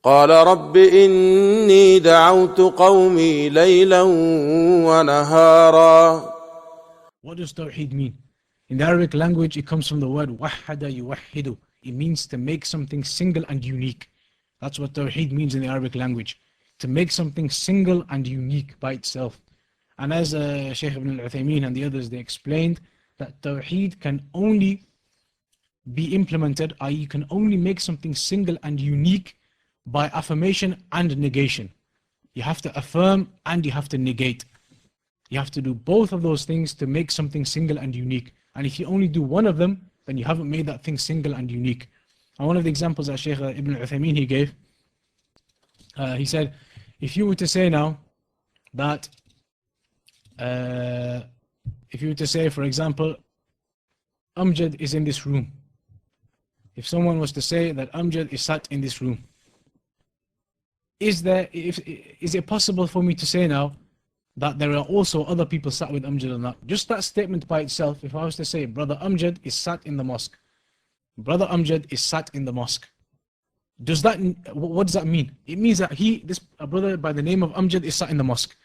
قال رب إني دعوت قومي ليلا ونهارا. What does Tawḥīd mean? In the Arabic language, it comes from the word wahhada yuwahhidu. It means to make something single and unique. That's what Tawḥīd means in the Arabic language. To make something single and unique by itself. And as Shaykh ibn al-Uthaymeen and the others, they explained that Tawḥīd can only be implemented, i.e. you can only make something single and unique by affirmation and negation. You have to affirm and you have to negate. You have to do both of those things to make something single and unique. And if you only do one of them, then you haven't made that thing single and unique. And one of the examples that Shaykh ibn al-Uthaymeen he gave, he said, if you were to say now that, if you were to say, for example, Amjad is in this room. If someone was to say that Amjad is sat in this room, is it possible for me to say now that there are also other people sat with Amjad or not? Just that statement by itself, if I was to say, Brother Amjad is sat in the mosque. Brother Amjad is sat in the mosque. What does that mean? It means that a brother by the name of Amjad is sat in the mosque.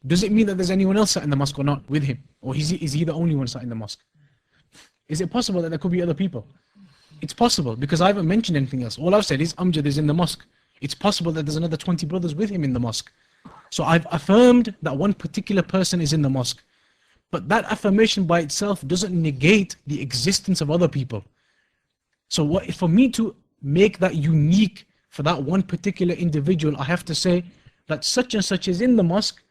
Does it mean that there's anyone else sat in the mosque or not with him? Or is he the only one sat in the mosque? Is it possible that there could be other people? It's possible, because I haven't mentioned anything else. All I've said is Amjad is in the mosque. It's possible that there's another 20 brothers with him in the mosque. So I've affirmed that one particular person is in the mosque. But that affirmation by itself doesn't negate the existence of other people. So for me to make that unique for that one particular individual, I have to say that such and such is in the mosque,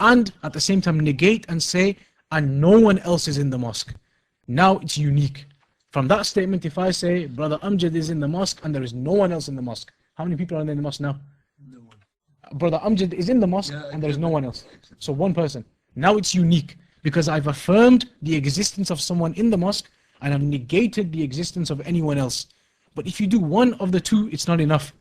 and at the same time negate and say, and no one else is in the mosque. Now it's unique. From that statement, if I say, Brother Amjad is in the mosque and there is no one else in the mosque, how many people are in the mosque now? No one. Brother Amjad is in the mosque and there is no one else. So one person. Now it's unique because I've affirmed the existence of someone in the mosque and I've negated the existence of anyone else. But if you do one of the two, it's not enough.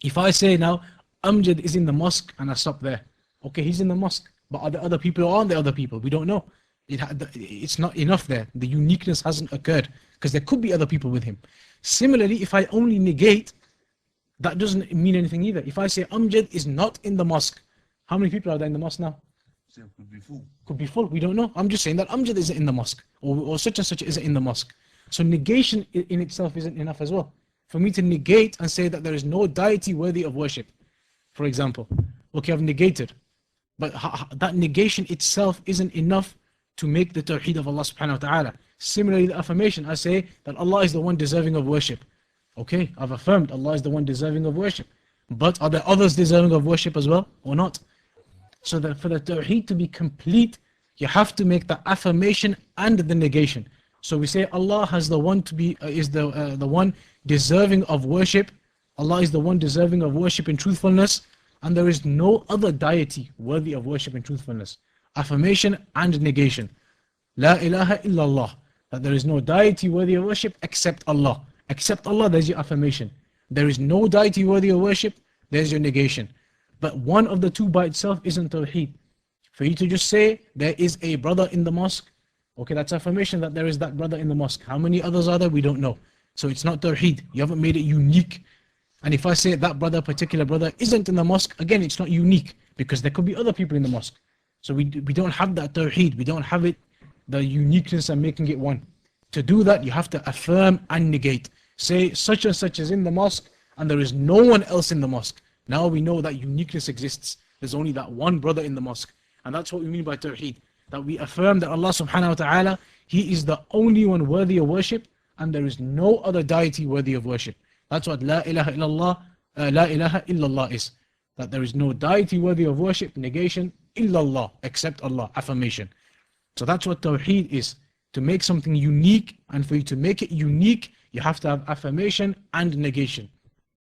If I say now, Amjad is in the mosque and I stop there. Okay, he's in the mosque, but are there other people or aren't there other people? We don't know. It's not enough there. The uniqueness hasn't occurred because there could be other people with him. Similarly, if I only negate, that doesn't mean anything either. If I say Amjad is not in the mosque, how many people are there in the mosque now? So it could be full. Could be full. We don't know. I'm just saying that Amjad isn't in the mosque, or such and such isn't in the mosque. So negation in itself isn't enough as well. For me to negate and say that there is no deity worthy of worship, for example. Okay, I've negated. But that negation itself isn't enough to make the Tawḥīd of Allah subhanahu wa ta'ala. Similarly, the affirmation, I say that Allah is the one deserving of worship. Okay, I've affirmed Allah is the one deserving of worship. But are there others deserving of worship as well, or not? So that for the Tawḥīd to be complete, you have to make the affirmation and the negation. So we say Allah has the one is the one deserving of worship. Allah is the one deserving of worship in truthfulness, and there is no other deity worthy of worship in truthfulness. Affirmation and negation. La ilaha illallah. That there is no deity worthy of worship except Allah. Except Allah, there's your affirmation. There is no deity worthy of worship, there's your negation. But one of the two by itself isn't Tawḥīd. For you to just say there is a brother in the mosque, okay, that's affirmation that there is that brother in the mosque. How many others are there? We don't know. So it's not Tawḥīd. You haven't made it unique. And if I say that particular brother isn't in the mosque, again, it's not unique because there could be other people in the mosque. So we don't have that Tawḥīd. We don't have it, the uniqueness and making it one. To do that, you have to affirm and negate. Say such and such is in the mosque and there is no one else in the mosque. Now we know that uniqueness exists. There's only that one brother in the mosque. And that's what we mean by Tawḥīd. That we affirm that Allah subhanahu wa ta'ala, He is the only one worthy of worship and there is no other deity worthy of worship. That's what La ilaha illallah is. That there is no deity worthy of worship, negation, illallah, except Allah, affirmation. So that's what Tawḥīd is. To make something unique, and for you to make it unique, you have to have affirmation and negation.